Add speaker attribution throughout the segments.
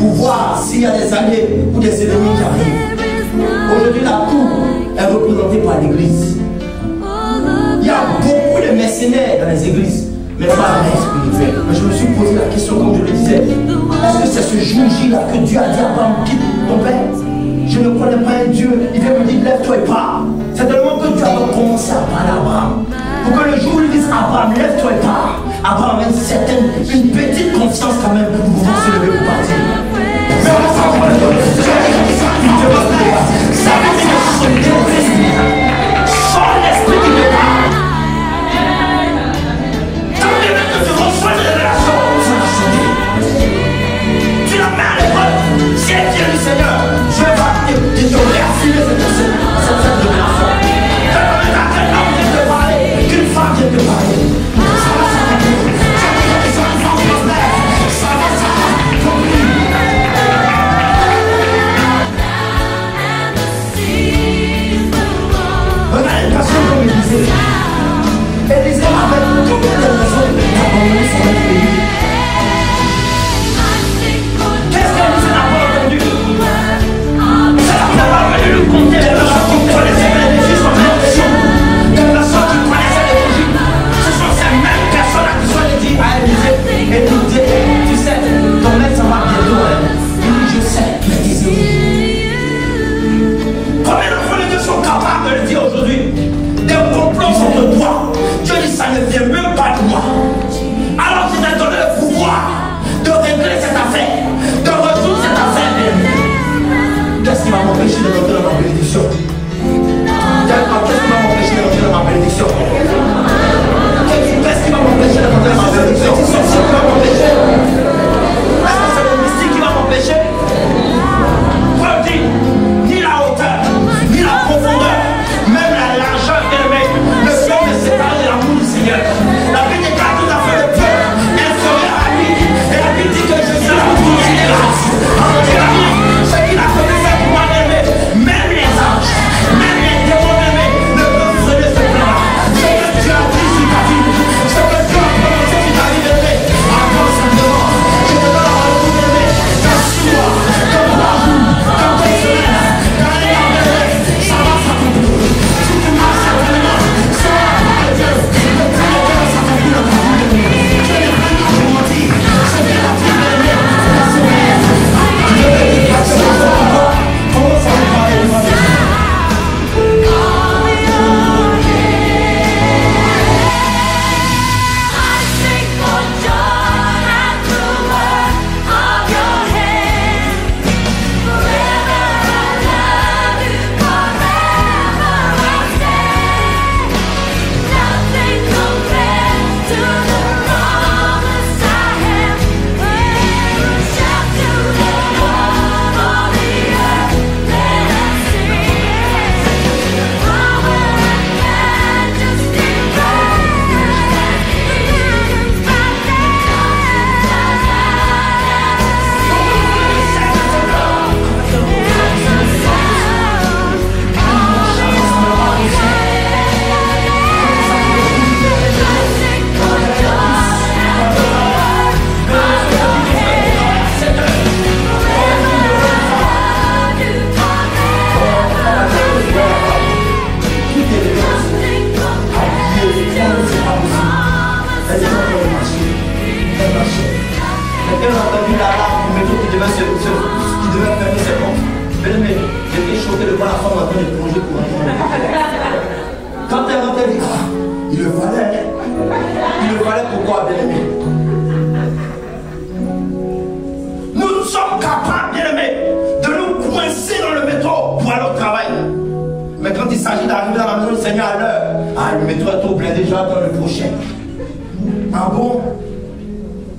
Speaker 1: pour voir s'il y a des alliés ou des ennemis qui arrivent. Aujourd'hui, la cour est représentée par l'église. Il y a beaucoup de mercenaires dans les églises, mais pas les spirituels. Mais je me suis posé la question, comme je le disais, est-ce que c'est ce jour-là que Dieu a dit à Abraham, quitte ton père? Je ne connais pas un Dieu. Il vient me dire, lève-toi et pars. C'est tellement que Dieu a commencé à parler à Abraham. Pour que le jour où il dise, Abraham, lève-toi et pars. Abraham a une petite confiance quand même pour pouvoir se lever pour partir. Mais on va faire quoi? Ça veut dire que ce sont des esprits. Sans l'esprit qui me parle. Quand tu veux que tu reçois des révélations, tu vas sauter. Tu la mets à l'épreuve. Si elle vient du Seigneur, je vais te réaffirmer cette révélation. Que un homme vient te parler, qu'une femme vient te parler. Ça va s'arrêter. Ça va s'arrêter. Élisée avait toutes les raisons d'abandonner son pays. Qu'est-ce qu'Élisée n'a pas entendu? C'est la parole venue lui compter les personnes qui connaissaient les fils en réaction. Les personnes qui connaissaient l'évangile. Ce sont ces mêmes personnes qui sont dit à Élisée, écoutez, tu sais, ton maître ça va bientôt. Il dit, je sais, mais dis-le. Combien d'entre nous sont capables de le dire aujourd'hui? Des complots contre toi. Dieu dit ça ne vient même pas de moi. Alors tu t'as donné le pouvoir de régler cette affaire, de résoudre cette affaire. Qu'est-ce qui va m'empêcher de rentrer dans ma bénédiction? Qu'est-ce qui va m'empêcher de rentrer dans ma bénédiction? Qu'est-ce qui va m'empêcher de rentrer dans ma bénédiction? Est-ce que c'est le mystique qui va m'empêcher? Paul dit, ni la hauteur, ni la profondeur, même la largeur qu'elle ne peut me séparer de l'amour du Seigneur. La Bible déclare tout à fait le peuple inférieur à lui. Et la Bible dit que je suis la plus grâce. Ce qu'il a fait faire pour moi aimer, même les anges, même les démons aimés ne peuvent freiner ce plan-là. Ce que tu as dit sur ta vie, ce que Dieu a prononcé sur ta vie aimée, encore simplement, je te donne la parole aimée. T'assure, comme 3 jours, comme 2 semaines, quand elle est enlevée, ça va s'accomplir. Si tu marches certainement, ça va pas Dieu. Le travail va s'accomplir dans ta vie aimée. Je n'ai pas dit de mentir, je vais la vie aimée. Je vais dire que c'est encore. Comment ça va parler de moi? Ah bon?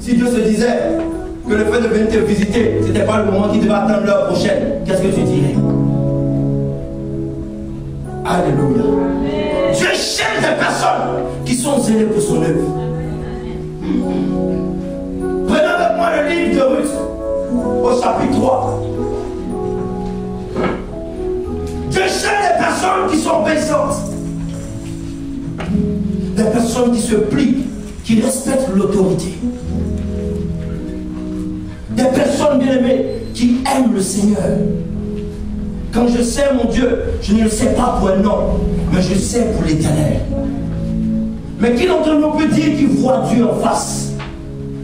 Speaker 1: Si Dieu se disait que le fait de venir te visiter, c'était pas le moment qu'il devait attendre l'heure prochaine, qu'est-ce que tu dirais? Alléluia. Dieu cherche des personnes qui sont zélées pour son œuvre. Prenez avec moi le livre de Ruth, au chapitre 3. Dieu cherche des personnes qui sont obéissantes. Des personnes qui se plient, qui respectent l'autorité. Des personnes personne, bien aimée, qui aime le Seigneur. Quand je sais mon Dieu, je ne le sais pas pour un homme, mais je sais pour l'Éternel. Mais qui d'entre nous peut dire qu'il voit Dieu en face?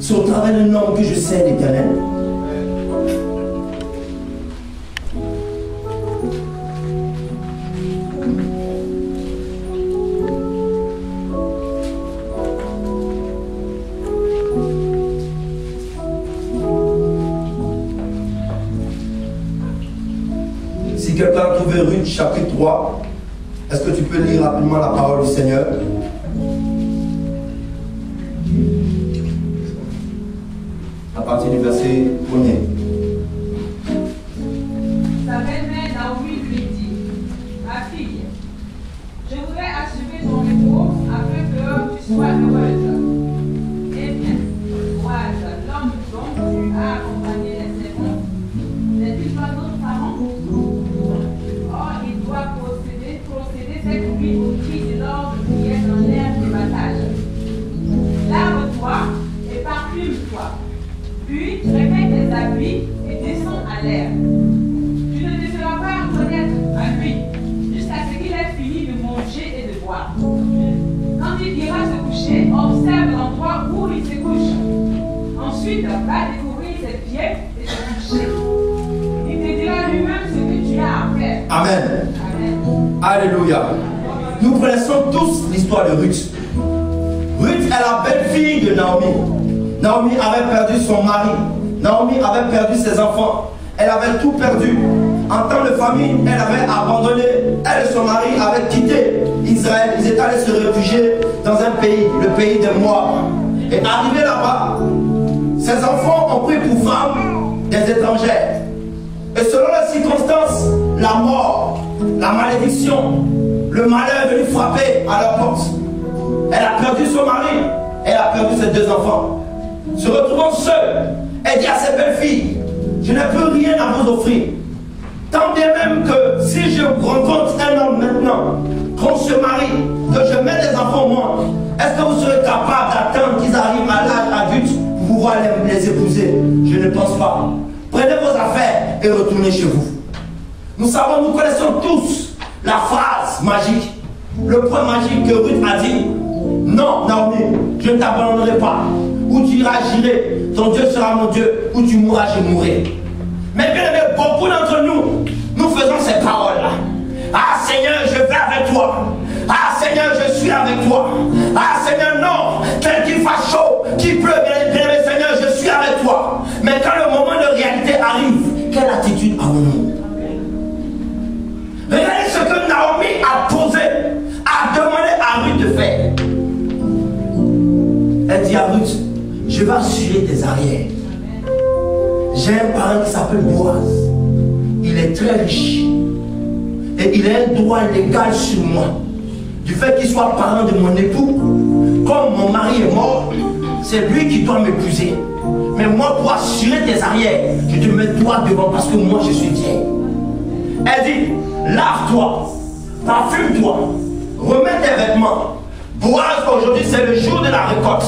Speaker 1: C'est au travers d'un homme que je sais l'Éternel. Si quelqu'un a trouvé Ruth chapitre 3, est-ce que tu peux lire rapidement la parole du Seigneur? À partir du verset 1er.
Speaker 2: Sa belle-mère Naomi lui dit: Ma fille, je voudrais assurer ton retour afin que tu sois heureuse. Eh bien, courage, l'homme dont tu as accompagné les servants, n'est-il pas notre parent? Or, il doit procéder cette nuit au cri de l'ordre qui est dans l'air du battage. Lave-toi et parfume-toi. Puis, réveille tes habits et descends à l'air. Tu ne te feras pas reconnaître à lui, jusqu'à ce qu'il ait fini de manger et de boire. Quand il ira se coucher, observe l'endroit où il se couche. Ensuite, va découvrir ses pieds et se coucher. Il te dira lui-même ce que tu as à faire.
Speaker 1: Amen.
Speaker 2: Amen.
Speaker 1: Alléluia. Nous connaissons tous l'histoire de Ruth. Ruth est la belle-fille de Naomi. Naomi avait perdu son mari. Naomi avait perdu ses enfants. Elle avait tout perdu. En temps de famine, elle avait abandonné. Elle et son mari avaient quitté Israël. Ils étaient allés se réfugier dans un pays, le pays des Moab. Et arrivés là-bas, ses enfants ont pris pour femmes des étrangères. Et selon les circonstances, la mort, la malédiction, le malheur est venu frapper à leur porte. Elle a perdu son mari. Elle a perdu ses deux enfants. Se retrouvant seule, elle dit à ses belles-filles: je n'ai plus rien à vous offrir. Tant bien même que si je rencontre un homme maintenant, qu'on se marie, que je mette des enfants au monde, est-ce que vous serez capable d'attendre qu'ils arrivent à l'âge adulte pour pouvoir les épouser? Je ne pense pas. Prenez vos affaires et retournez chez vous. Nous savons, nous connaissons tous la phrase magique, le point magique que Ruth a dit: non, Naomi, je ne t'abandonnerai pas. Où tu iras, j'irai. Ton Dieu sera mon Dieu. Où tu mourras, je mourrai. Mais bien aimé, beaucoup d'entre nous, nous faisons ces paroles-là. Ah Seigneur, je vais avec toi. Ah Seigneur, je suis avec toi. Ah Seigneur, non. Tel qu'il fasse chaud, qu'il pleut, bien aimé Seigneur, je suis avec toi. Mais quand le moment de réalité arrive, quelle attitude avons-nous? Regardez ce que Naomi a posé, a demandé à Ruth de faire. Elle dit à Ruth: je vais assurer tes arrières. J'ai un parent qui s'appelle Boaz. Il est très riche. Et il a un droit légal sur moi. Du fait qu'il soit parent de mon époux, comme mon mari est mort, c'est lui qui doit m'épouser. Mais moi, pour assurer tes arrières, je te mets toi devant parce que moi, je suis vieille. Elle dit: lave-toi, parfume-toi, remets tes vêtements. Boaz, aujourd'hui, c'est le jour de la récolte.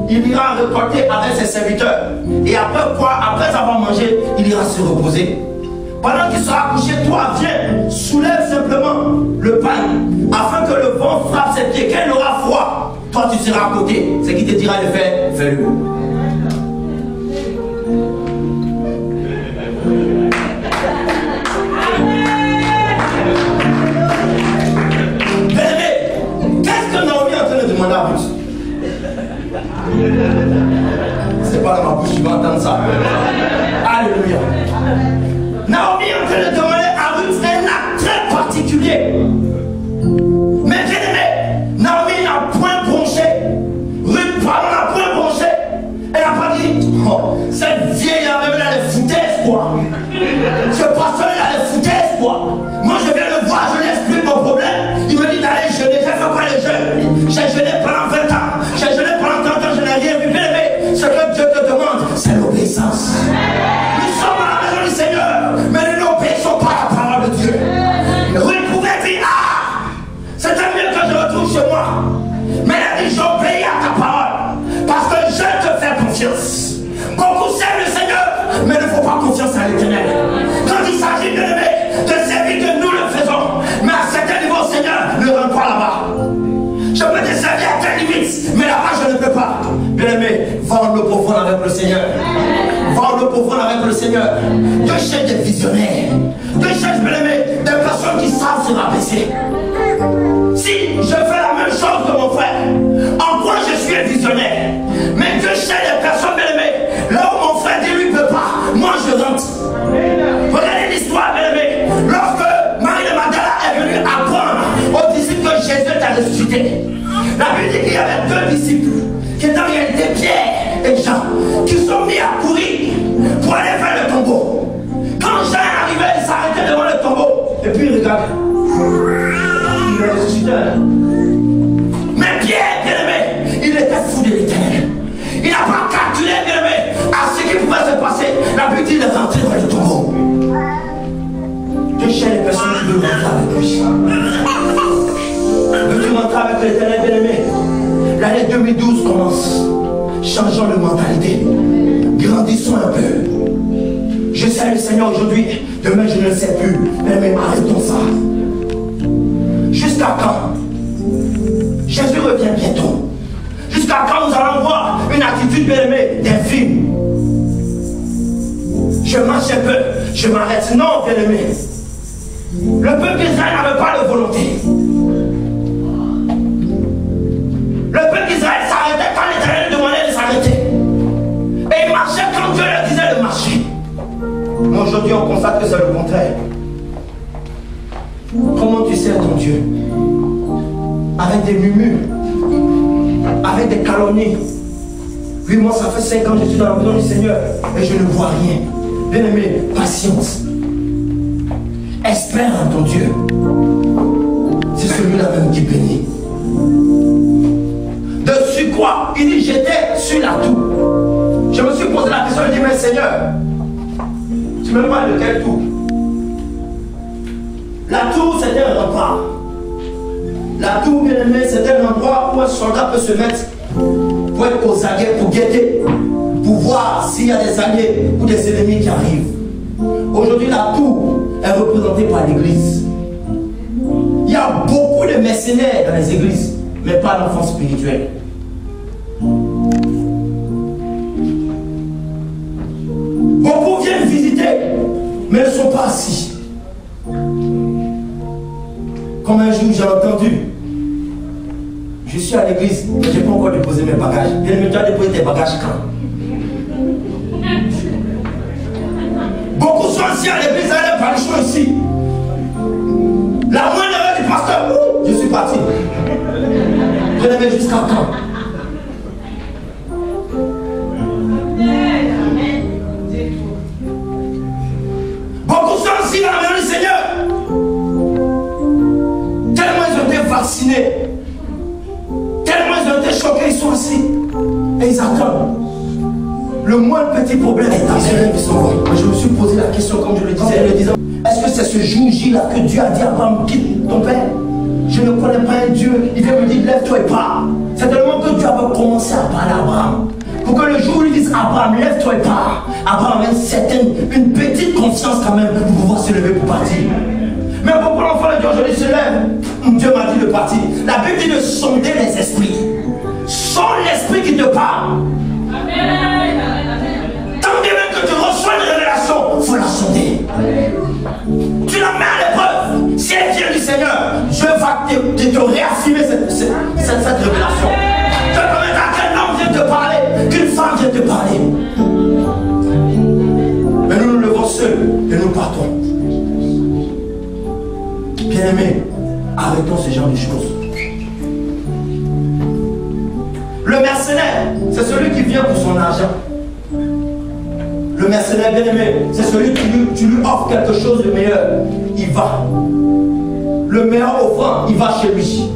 Speaker 1: Il ira récolter avec ses serviteurs. Et après quoi? Après avoir mangé, il ira se reposer. Pendant qu'il sera couché, toi, viens, soulève simplement le pain, afin que le vent frappe ses pieds. Quand il aura froid, toi, tu seras à côté. Ce qui te dira de faire, fais-le. Qu'est-ce que Naomi est en train de demander à Ruth? C'est pas dans ma bouche, tu vas entendre ça. Alléluia. Naomi est en train de demander à Ruth un acte très particulier. Mais bien aimé, Naomi n'a point bronché. Ruth, pardon, n'a point bronché. Elle n'a pas dit: oh, cette vieille elle a des foutaises, quoi. Ce pasteur, il a des foutaises, quoi. Moi, je viens le voir, je lui explique mon problème. Il me dit d'aller jeûner. J'ai fait quoi les jeûnes? J'ai jeûné pendant 20 ans. J'ai jeûné pendant 30 ans, je n'ai rien vu. Bien aimé, ce que Dieu te demande, c'est l'obéissance. Nous sommes à la maison du Seigneur, mais nous n'obéissons pas à la parole de Dieu. Ruth pouvait dire: ah, c'était mieux que je retrouve chez moi. Mais elle a dit: j'obéis à ta parole, parce que je te fais confiance. Beaucoup s'aiment le Seigneur, mais il ne faut le Seigneur. Dieu cherche des visionnaires. Dieu cherche, bien-aimé, des personnes qui savent se rabaisser. Si je fais la même chose que mon frère, en quoi je suis un visionnaire? Mais Dieu cherche des personnes, bien-aimées. Là où mon frère dit lui ne peut pas, moi je rentre. Regardez l'histoire, bien-aimé. Lorsque Marie de Magdala est venue apprendre aux disciples que Jésus était ressuscité, la Bible dit qu'il y avait deux disciples qui étaient en réalité Pierre et Jean, qui sont mis à courir pour aller vers le tombeau. Quand Jean est arrivé, il s'arrêtait devant le tombeau et puis il regardait. Il est ressuscité. Mais Pierre, bien-aimé, il était fou de l'Éternel. Il n'a pas calculé, bien-aimé, à ce qui pouvait se passer. La Bible dit qu'il est rentré dans le tombeau. Dieu cherche les personnes qui veulent rentrer avec lui. Veux-tu rentrer avec l'Éternel, bien-aimé? L'année 2012 commence. Changeons de mentalité. Grandissons un peu. Je sais le Seigneur aujourd'hui. Demain, je ne le sais plus. Mais arrêtons ça. Jusqu'à quand? Jésus revient bientôt. Jusqu'à quand nous allons voir une attitude, bien-aimée, d'infime? Je marche un peu, je m'arrête. Non, bien-aimé. Le peuple d'Israël n'avait pas de volonté. Le peuple d'Israël s'arrêtait quand l'Éternel demandait de s'arrêter. Et il marchait quand Dieu leur disait de marcher. Mais aujourd'hui, on constate que c'est le contraire. Comment tu sers ton Dieu? Avec des murmures, avec des calomnies. Oui, moi, ça fait 5 ans que je suis dans la maison du Seigneur et je ne vois rien. Bien-aimé, patience. Espère en ton Dieu. C'est celui-là même qui bénit. Dessus quoi? Il dit, j'étais sur la tour. Je me suis posé la question, je dis, mais Seigneur, tu me parles de quelle tour? La tour, c'était un rempart. La tour, bien aimé, c'était un endroit où un soldat peut se mettre pour être aux aguets, pour guetter, pour voir s'il y a des alliés ou des ennemis qui arrivent. Aujourd'hui, la tour est représentée par l'église. Il y a beaucoup de mercenaires dans les églises, mais pas d'enfants spirituels. Beaucoup viennent visiter, mais ne sont pas assis. Comme un jour j'ai entendu, je suis à l'église, mais je n'ai pas encore déposé mes bagages. Bien aimé, tu as déposé tes bagages quand? Beaucoup sont assis à l'église, à l'air panichon ici. La moindre heure du pasteur, je suis parti. Bien aimé, jusqu'à quand? Beaucoup sont assis dans la maison du Seigneur. Tellement ils ont été vaccinés, tellement ils ont été choqués, ils sont assis et ils attendent. Le moindre petit problème est arrivé. Je me suis posé la question, comme je le disais, en le disant, est-ce que c'est ce jour J-là que Dieu a dit à Abraham, quitte ton père? Je ne connais pas un Dieu, il vient me dire, lève-toi et pars. C'est tellement que Dieu avait commencé à parler à Abraham. Pour que le jour où il dise, Abraham, lève-toi et pars. Abraham a une petite confiance quand même pour pouvoir se lever pour partir. Mais pourquoi l'enfant de Dieu aujourd'hui se lève? Dieu m'a dit de partir. La Bible dit de sonder les esprits. Sonde l'esprit qui te parle. Amen. Tant bien même que tu reçois une révélation, il faut la sonder. Tu la mets à l'épreuve. Si elle vient du Seigneur, Dieu va te réaffirmer cette révélation. Tu vas permettre à qu'un homme vienne te parler, qu'une femme vienne te parler. Mais nous nous levons seuls et nous partons. Bien-aimés, arrêtons ce genre de choses. Le mercenaire, c'est celui qui vient pour son argent. Le mercenaire, bien-aimé, c'est celui qui tu lui offres quelque chose de meilleur. Il va. Le meilleur offrant, il va chez lui.